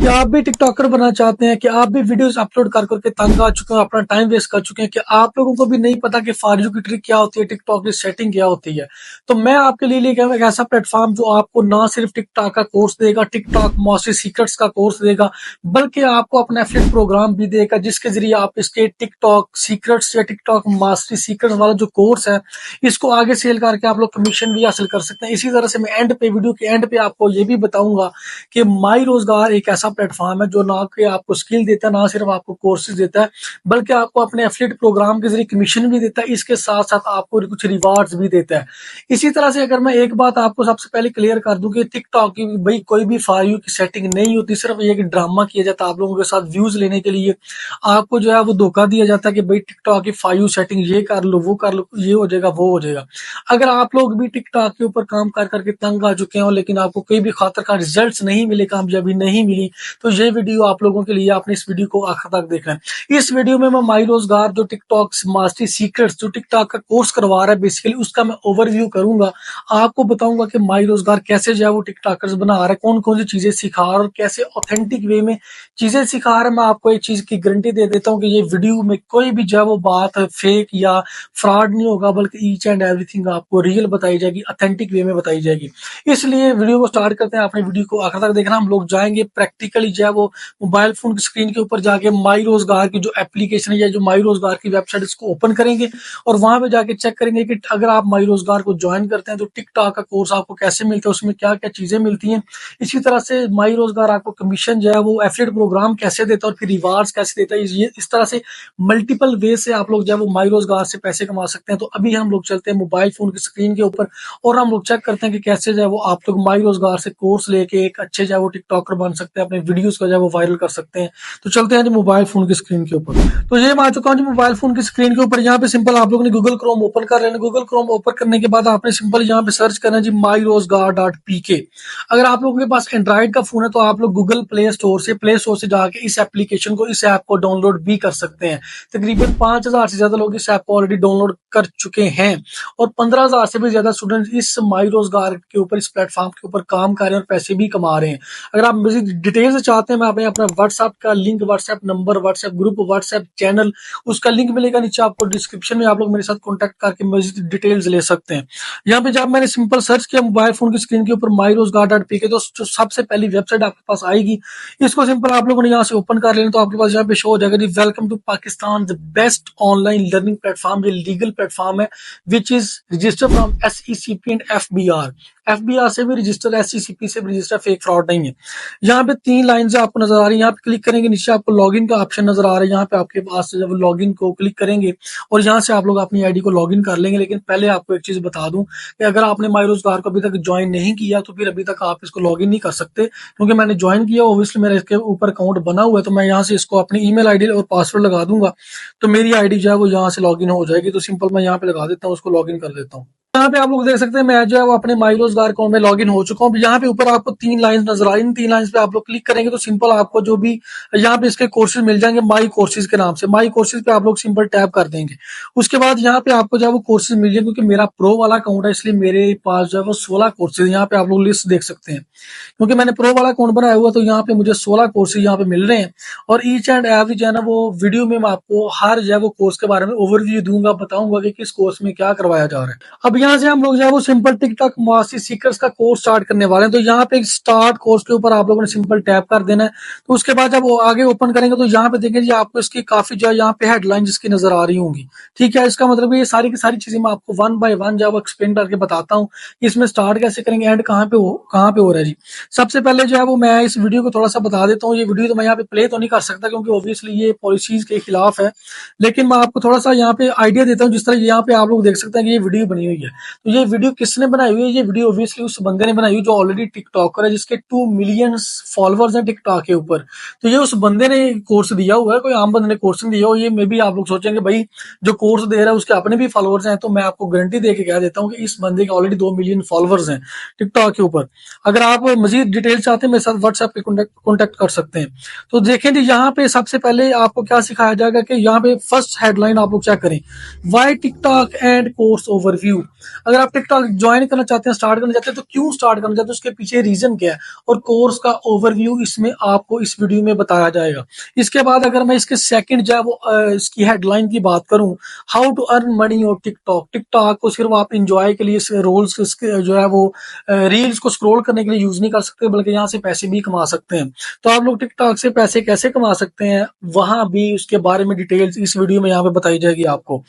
कि आप भी टिकटॉकर बनना चाहते हैं, कि आप भी वीडियोस अपलोड कर करके तंग आ चुके हैं, अपना टाइम वेस्ट कर चुके हैं, कि आप लोगों को भी नहीं पता कि फॉर यू की ट्रिक क्या होती है, टिकटॉक की सेटिंग क्या होती है। तो मैं आपके लिए लेके आया हूं एक ऐसा प्लेटफॉर्म जो आपको ना सिर्फ टिकटॉक का कोर्स देगा, टिकटॉक मास्टरी सीक्रेट्स का कोर्स देगा, बल्कि आपको अपना एफिलिएट प्रोग्राम भी देगा, जिसके जरिए आप इसके टिकटॉक सीक्रेट्स या टिकटॉक मास्टरी सीक्रेट्स वाला जो कोर्स है, इसको आगे सेल करके आप लोग कमीशन भी हासिल कर सकते हैं। इसी तरह से मैं एंड पे, वीडियो के एंड पे आपको ये भी बताऊंगा कि माई रोजगार एक ऐसा प्लेटफॉर्म है जो ना कि आपको स्किल देता है, ना सिर्फ आपको कोर्सेज देता है, बल्कि आपको अपने एफिलिएट प्रोग्राम के जरिए कमीशन भी देता है, इसके साथ साथ आपको कुछ रिवार्ड्स भी देता है। इसी तरह से अगर मैं एक बात आपको सबसे पहले क्लियर कर दूं कि टिकटॉक की भाई कोई भी फॉर यू की सेटिंग नहीं होती, सिर्फ ये कि ड्रामा किया जाता है आप लोगों के साथ व्यूज लेने के लिए। आपको जो है वो धोखा दिया जाता है कि भाई टिकटॉक की फॉर यू सेटिंग ये कर लो, वो कर लो, ये हो जाएगा, वो हो जाएगा। अगर आप लोग भी टिकटॉक के ऊपर काम कर करके तंग आ चुके हो, लेकिन आपको कोई भी खातर का रिजल्ट नहीं मिले, कामयाबी नहीं मिली, तो ये वीडियो आप लोगों के लिए, आपने इस वीडियो को आखिर तक देखना है। इस वीडियो में मैं माई रोजगार जो टिकटॉक मास्टरी सीक्रेट्स जो टिकटॉक का कोर्स करवा रहा है बेसिकली, उसका मैं ओवरव्यू करूंगा। आपको बताऊंगा कि माई रोजगार कैसे जो है वो टिकटॉकर्स बना रहा है, कौन कौन सी चीजें सिखा रहा है और कैसे ऑथेंटिक वे में चीजें सिखा रहा है। मैं आपको एक चीज की गारंटी दे देता हूँ कि ये वीडियो में कोई भी जो है वो बात फेक या फ्रॉड नहीं होगा, बल्कि ईच एंड एवरीथिंग आपको रियल बताई जाएगी, ऑथेंटिक वे में बताई जाएगी। इसलिए वीडियो को स्टार्ट करते हैं, आपने वीडियो को आखिर तक देखना। हम लोग जाएंगे प्रैक्टिकली जो है वो मोबाइल फोन की स्क्रीन के ऊपर जाके माई रोजगार की जो एप्लीकेशन है या जो माई रोजगार की वेबसाइट, इसको ओपन करेंगे और वहां पे जाके चेक करेंगे कि अगर आप माई रोजगार को ज्वाइन करते हैं तो टिकटॉक का कोर्स आपको कैसे मिलता है, उसमें क्या क्या चीजें मिलती हैं। इसी तरह से माई रोजगार आपको कमीशन जो है वो एफिलिएट प्रोग्राम कैसे देता है और फिर रिवार्ड्स कैसे देता है। ये इस तरह से मल्टीपल वे से आप लोग जो है वो माई रोजगार से पैसे कमा सकते हैं। तो अभी हम लोग चलते हैं मोबाइल फोन की स्क्रीन के ऊपर और हम लोग चेक करते हैं कि कैसे जो है वो आप लोग माई रोजगार से कोर्स लेके एक अच्छे जो है वो टिकटॉकर बन सकते हैं, अपने वीडियोस को जो है वो वायरल कर सकते हैं। तो चलते हैं जी मोबाइल फोन की स्क्रीन के ऊपर। तो ये मैं आ चुका हूँ जी मोबाइल फोन की स्क्रीन के ऊपर। यहाँ पे सिंपल आप लोगों ने गूगल क्रोम ओपन कर लेना। गूगल क्रोम ओपन करने के बाद आपने सिंपल यहाँ पे सर्च करना है जी माई रोजगार डॉट पीके। अगर आप लोगों के पास एंड्रॉइड का फोन है तो आप लोग गूगल प्ले स्टोर से जाके इस एप्लीकेशन को, इस ऐप को डाउनलोड भी कर सकते हैं। तकरीबन 5,000 से ज्यादा लोग इस ऐप को ऑलरेडी डाउनलोड कर चुके हैं और 15,000 से भी ज्यादा स्टूडेंट इस माई रोजगार के ऊपर, इस प्लेटफॉर्म के ऊपर काम कर रहे हैं और पैसे भी कमा रहे हैं। अगर आप मजीद डिटेल से चाहते हैं, मैं अपना व्हाट्सएप का link, WhatsApp number, WhatsApp group, WhatsApp channel, उसका लिंक मिलेगा नीचे आपको डिस्क्रिप्शन में। आप लोग मेरे साथ कॉन्टेक्ट करके मजीद डिटेल्स ले सकते हैं। यहाँ पे जब मैंने सिंपल सर्च किया मोबाइल फोन की स्क्रीन के ऊपर माई रोजगार डॉट पी के, तो जो सबसे पहली वेबसाइट आपके पास आएगी, इसको सिंपल आप लोगों ने यहाँ से ओपन कर लेना। तो आपके पास यहाँ पे शो हो जाएगा जी welcome to Pakistan best online learning platform. ये लीगल प्लेटफॉर्म है which is registered from SECP and FBR से भी रजिस्टर, SECP से भी रजिस्टर, फेक फ्रॉड नहीं है। यहाँ पे 3 लाइन से आपको नजर आ रही है। यहाँ पे क्लिक करेंगे, नीचे आपको लॉगिन का ऑप्शन नजर आ रहा है। यहाँ पे आपके पास जब लॉगिन को क्लिक करेंगे और यहाँ से आप लोग अपनी आईडी को लॉगिन कर लेंगे। लेकिन पहले आपको एक चीज बता दूं कि अगर आपने माई रोजगार को अभी तक ज्वाइन नहीं किया तो फिर अभी तक आप इसको लॉगिन नहीं कर सकते, क्योंकि मैंने ज्वाइन किया, ऑब्वियसली मेरा इसके ऊपर अकाउंट बना हुआ है। तो मैं यहाँ से इसको अपनी ईमेल आईडी और पासवर्ड लगा दूंगा, तो मेरी आईडी जो है वो यहाँ से लॉगिन हो जाएगी। तो सिंपल मैं यहाँ पे लगा देता हूँ, उसको लॉगिन कर देता हूँ। यहाँ पे आप लोग देख सकते हैं मैं जो है वो अपने माई रोजगार अकाउंट में लॉगिन हो चुका हूँ। यहाँ पे ऊपर आपको 3 लाइन नजर आई, इन 3 लाइन पे आप लोग क्लिक करेंगे तो सिंपल आपको जो भी यहाँ पे इसके कोर्सेज मिल जाएंगे माई कोर्सेज के नाम से। माई कोर्सेज पे आप लोग सिंपल टैप कर देंगे। उसके बाद यहाँ पे आपको जो है वो कोर्सेज मिल जाएंगे, क्योंकि मेरा प्रो वाला अकाउंट है इसलिए मेरे पास जो है वो 16 कोर्सेज, यहाँ पे आप लोग लिस्ट देख सकते हैं। क्योंकि मैंने प्रो वाला अकाउंट बनाया हुआ, तो यहाँ पे मुझे 16 कोर्सेज यहाँ पे मिल रहे हैं। और ईच एंड एवरी जो है ना वो वीडियो में मैं आपको हर जो है वो कोर्स के बारे में ओवरव्यू दूंगा, बताऊंगा कि किस कोर्स में क्या करवाया जा रहा है। अब यहाँ से हम लोग जो है वो सिंपल टिकटॉक मास्टरी सीक्रेट्स का कोर्स स्टार्ट करने वाले हैं। तो यहाँ पे स्टार्ट कोर्स के ऊपर आप लोगों ने सिंपल टैप कर देना है। तो उसके बाद जब वो आगे ओपन करेंगे तो यहाँ पे देखेंगे आपको इसकी काफी जो है यहाँ पे हेडलाइन जिसकी नजर आ रही होंगी। ठीक है, इसका मतलब ये सारी की सारी चीजें मैं आपको वन बाय वन जो है वो एक्सप्लेन करके बताता हूँ कि इसमें स्टार्ट कैसे करेंगे, एंड कहाँ पे हो रहा है जी। सबसे पहले जो है वो मैं इस वीडियो को थोड़ा सा बता देता हूँ। ये वीडियो तो मैं यहाँ पे प्ले तो नहीं कर सकता क्योंकि ऑब्वियसली ये पॉलिसीज के खिलाफ है, लेकिन मैं आपको थोड़ा सा यहाँ पे आइडिया देता हूँ। जिस तरह यहाँ पे आप लोग देख सकते हैं कि ये वीडियो बनी हुई है, तो ये वीडियो किसने बनाई हुई है? ये वीडियो ऑब्वियसली उस बंदे ने बनाई हुई जो ऑलरेडी टिकटॉकर है, जिसके 2 मिलियन फॉलोअर्स हैं टिकटॉक के ऊपर। तो ये उस बंदे ने कोर्स दिया हुआ है, कोई आम बंदे ने कोर्स नहीं दिया हो। ये मे भी आप लोग सोचेंगे भाई जो कोर्स दे रहा है उसके अपने भी फॉलोअर्स हैं, तो मैं आपको गारंटी दे के कह देता हूँ कि इस बंदे के ऑलरेडी 2 मिलियन फॉलोअर्स हैं टिकटॉक के ऊपर। अगर आप मजीद डिटेल चाहते हैं मेरे साथ व्हाट्सएप पे कॉन्टेक्ट कर सकते हैं। तो देखें जी, यहाँ पे सबसे पहले आपको क्या सिखाया जाएगा कि यहाँ पे फर्स्ट हेडलाइन आप लोग चेक करें, why TikTok and course overview. अगर आप टिकटॉक ज्वाइन करना चाहते हैं, स्टार्ट करना चाहते हैं, तो क्यों स्टार्ट करना चाहते हैं, उसके पीछे रीजन क्या है, और कोर्स का ओवरव्यू इसमें आपको इस वीडियो में बताया जाएगा। इसके बाद अगर मैं इसके सेकंड जो है वो इसकी हेडलाइन की बात करूं, हाउ टू अर्न मनी और टिकटॉक। टिकटॉक को सिर्फ आप इंजॉय के लिए रोल्स जो है वो रील्स को स्क्रॉल करने के लिए यूज नहीं कर सकते, बल्कि यहाँ से पैसे भी कमा सकते हैं। तो आप लोग टिकटॉक से पैसे कैसे कमा सकते हैं, वहां भी उसके बारे में डिटेल्स इस वीडियो में यहाँ पे बताई जाएगी आपको।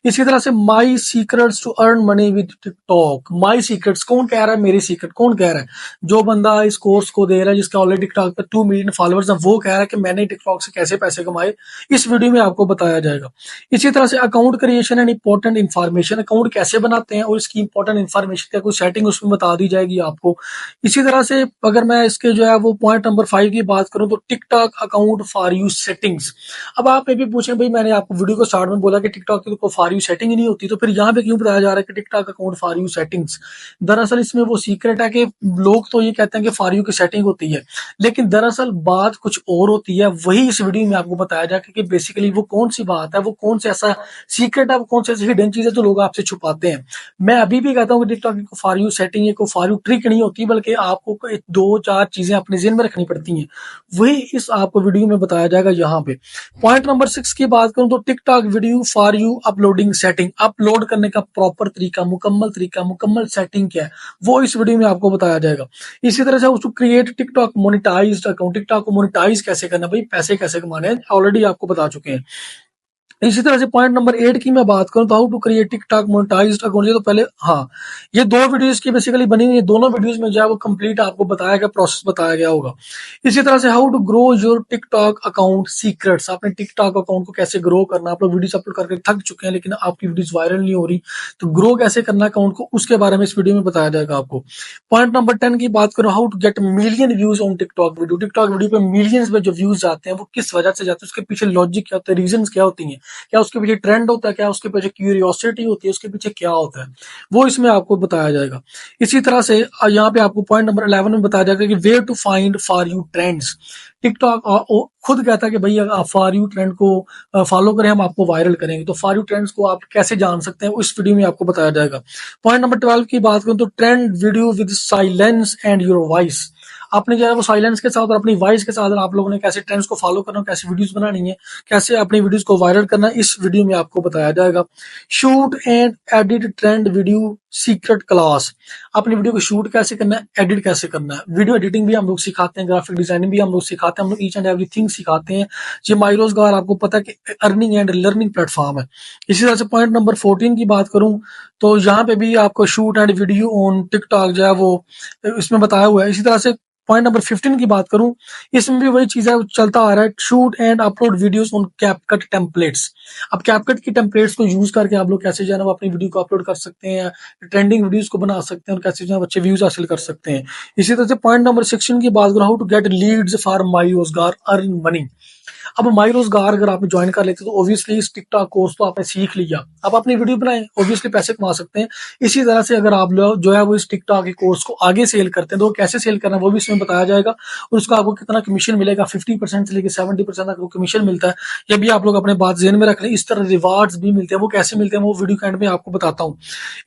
इसी तरह से my secrets to earn money with TikTok. My secrets कौन कह रहा है, मेरी सीक्रेट कौन कह रहा है, जो बंदा इस कोर्स को दे रहा है जिसका ऑलरेडी टिकटॉक पे 2 मिलियन फॉलोअर्स है, वो कह रहा है कि मैंने टिकटॉक से कैसे पैसे कमाए, इस वीडियो में आपको बताया जाएगा। इसी तरह से account creation and important information, account कैसे बनाते हैं और इसकी इंपॉर्टेंट इन्फॉर्मेशन क्या कोई सेटिंग उसमें बता दी जाएगी आपको। इसी तरह से अगर मैं इसके जो है वो पॉइंट नंबर 5 की बात करूं, तो TikTok account for you settings. अब आप ये भी पूछें भाई, मैंने आपको वीडियो को स्टार्ट में बोला कि टिकटॉक की तो फॉर यू सेटिंग ही नहीं होती, तो फिर यहाँ पे क्यों बताया जा रहा है कि TikTok account for you settings. दरअसल इसमें वो सीक्रेट है कि लोग तो ये कहते हैं कि फॉर यू की सेटिंग होती है, लेकिन दरअसल बात कुछ और होती है। वही इस वीडियो में आपको बताया जाएगा कि बेसिकली वो कौन सी बात है, वो कौन सा ऐसा सीक्रेट है, वो कौन सी ऐसी हिडन चीज है जो लोग आपसे छुपाते हैं। मैं अभी भी कहता हूँ कि टिकटॉक की फॉर यू सेटिंग को फॉर यू ट्रिक नहीं होती, बल्कि आपको 2-4 चीजें अपने जेहन में रखनी पड़ती हैं। वही इस आपको वीडियो में बताया जाएगा यहाँ पे। पॉइंट नंबर 6 की बात करूं, तो TikTok video for you uploading setting, upload करने का प्रॉपर तरीका, मुकम्मल सेटिंग क्या है, वो इस वीडियो में आपको बताया जाएगा। इसी तरह से उसको create TikTok monetized account, TikTok को मोनेटाइज कैसे करना, भाई पैसे कैसे कमाने हैं, ऑलरेडी आपको बता चुके हैं। इसी तरह से पॉइंट नंबर 8 की मैं बात करूं, तो how to create TikTok monetized account. ये तो पहले हाँ, ये 2 वीडियोस की बेसिकली बनी हुई है, दोनों वीडियोस में जो है वो कंप्लीट आपको बताया गया, प्रोसेस बताया गया होगा। इसी तरह से how to grow your TikTok account secrets, आपने टिकटॉक अकाउंट को कैसे ग्रो करना। आप लोग वीडियोस अपलोड करके थक चुके हैं, लेकिन आपकी वीडियोस वायरल नहीं हो रही, तो ग्रो कैसे करना अकाउंट को, उसके बारे में इस वीडियो में बताया जाएगा आपको। पॉइंट नंबर 10 की बात करो, how to get million views on TikTok video. TikTok video पे मिलियंस में जो व्यूज जाते हैं वो किस वजह से जाते हैं, उसके पीछे लॉजिक क्या होता है, रीजन क्या होती है, क्या उसके पीछे ट्रेंड होता है, क्या उसके पीछे क्यूरियोसिटी होती है, उसके पीछे क्या होता है, वो इसमें आपको बताया जाएगा। इसी तरह से यहाँ पे आपको पॉइंट नंबर 11 में बताया जाएगा कि where to find for you trends. TikTok खुद कहता है कि भाई अगर आप फॉर यू ट्रेंड को फॉलो करें, हम आपको वायरल करेंगे। तो फॉर यू ट्रेंड्स को आप कैसे जान सकते हैं, इस वीडियो में आपको बताया जाएगा। पॉइंट नंबर 12 की बात करूं, तो trend video with silence and your voice. आपने जो है वो साइलेंस के साथ और अपनी वॉइस के साथ आप लोगों ने कैसे ट्रेंड्स को फॉलो करना, कैसे वीडियोस बनानी है, कैसे अपनी वीडियोस को वायरल करना, इस वीडियो में आपको बताया जाएगा। Shoot and edit trend video secret class. अपनी वीडियो को शूट कैसे करना है, एडिट कैसे करना है, वीडियो एडिटिंग भी हम लोग सिखाते हैं, ग्राफिक डिजाइनिंग भी हम लोग सिखाते हैं, हम लोग ईच एंड एवरीथिंग सिखाते हैं। ये माई रोजगार आपको पता है कि अर्निंग एंड लर्निंग प्लेटफॉर्म है। इसी तरह से पॉइंट नंबर 14 की बात करूं, तो यहाँ पे भी आपको shoot and video on TikTok जो है वो इसमें बताया हुआ है। इसी तरह से पॉइंट नंबर 15 की बात करूं, इसमें भी वही चीज है, चलता आ रहा है, shoot and upload videos on CapCut templates. अब कैपकट की टेम्पलेट्स को यूज करके आप लोग कैसे जो है ना अपनी वीडियो को अपलोड कर सकते हैं, ट्रेंडिंग वीडियोस को बना सकते हैं और कैसे जो है अच्छे व्यूज हासिल कर सकते हैं। इसी तरह से पॉइंट नंबर 16 की बात करूं, how to get leads for my Rozgar earn money. अब माई रोजगार अगर आप ज्वाइन कर लेते तो ऑब्वियसली इस टिकटॉक कोर्स तो आपने सीख लिया, अब अपनी वीडियो बनाएं, ऑब्वियसली पैसे कमा सकते हैं। इसी तरह से अगर आप लोग जो है वो इस टिकटॉक के कोर्स को आगे सेल करते हैं, तो कैसे सेल करना है वो भी इसमें बताया जाएगा, और उसका आपको कितना कमीशन मिलेगा, 50% से लेकर 70% तक कमीशन मिलता है। ये भी आप लोग अपने बात जेहन में रख लें। इस तरह रिवार्ड्स भी मिलते हैं, वो कैसे मिलते हैं वो वीडियो के एंड में आपको बताता हूँ।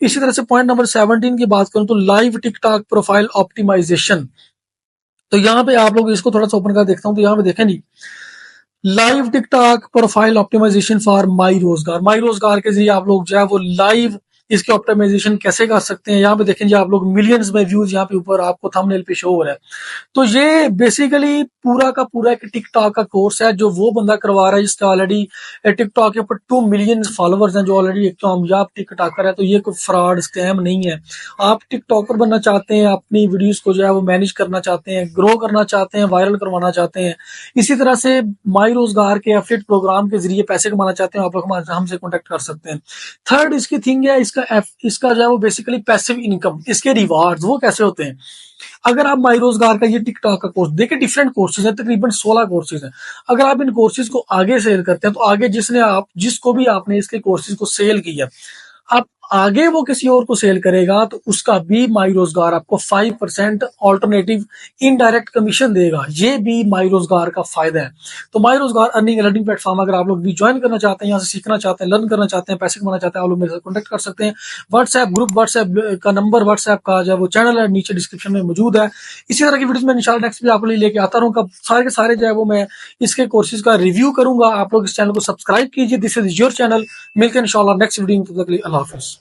इसी तरह से पॉइंट नंबर 17 की बात करूं, तो लाइव टिकटॉक प्रोफाइल ऑप्टिमाइजेशन। तो यहाँ पे आप लोग इसको थोड़ा सा ओपन कर देखता हूँ, तो यहाँ पे देखें नहीं, live TikTok profile optimization for my Rozgar. My रोजगार के जरिए आप लोग जो है वो लाइव इसके ऑप्टिमाइजेशन कैसे कर सकते हैं। यहाँ पे देखेंगे आप लोग मिलियंस में व्यूज यहाँ पे ऊपर आपको थंबनेल पे शो हो रहा है। तो ये बेसिकली पूरा का पूरा एक टिकटॉक का कोर्स है, जो वो बंदा करवा रहा है जिसका ऑलरेडी टिकटॉक के ऊपर 2 मिलियन फॉलोअर्स हैं, जो ऑलरेडी एक कामयाब टिकटॉकर है। तो ये कोई फ्रॉड स्कैम नहीं है। आप टिकटॉकर बनना चाहते हैं, अपनी वीडियोस को जो है वो मैनेज करना चाहते हैं, ग्रो करना चाहते हैं, वायरल करवाना चाहते हैं, इसी तरह से माई रोजगार के एफिलिएट प्रोग्राम के जरिए पैसे कमाना चाहते हैं, आप लोग हमसे कॉन्टेक्ट कर सकते हैं। थर्ड इसकी थिंग है, इसका जो है वो बेसिकली पैसिव इनकम, इसके रिवार्ड्स वो कैसे होते हैं। अगर आप माई रोजगार का ये टिकटॉक का कोर्स देखिए, डिफरेंट कोर्सेज है, तकरीबन 16 कोर्सेज हैं। अगर आप इन कोर्सेज को आगे सेल करते हैं, तो आगे जिसको भी आपने इसके कोर्सेज को सेल किया, आप आगे वो किसी और को सेल करेगा तो उसका भी माई रोजगार आपको 5% ऑल्टरनेटिव इनडायरेक्ट कमीशन देगा। ये भी माई रोजगार का फायदा है। तो माई रोजगार अर्निंग लर्निंग प्लेटफॉर्म अगर आप लोग भी ज्वाइन करना चाहते हैं, यहाँ से सीखना चाहते हैं, लर्न करना चाहते हैं, पैसे कमाना चाहते हैं, आप लोग मेरे साथ कॉन्टेक्ट कर सकते हैं। व्हाट्सएप ग्रुप, व्हाट्सएप का नंबर, व्हाट्सएप का जो है वो चैनल है नीचे डिस्क्रिप्शन में मौजूद है। इसी तरह की वीडियोस मैं इंशाल्लाह नेक्स्ट भी आपके लिए लेके आता रहूंगा। सारे के सारे जो है वो मैं इसके कोर्सेज का रिव्यू करूंगा। आप लोग इस चैनल को सब्सक्राइब कीजिए। This is your channel. मिलकर इंशाल्लाह नेक्स्ट वीडियो में। तब तक के लिए अल्लाह हाफिज।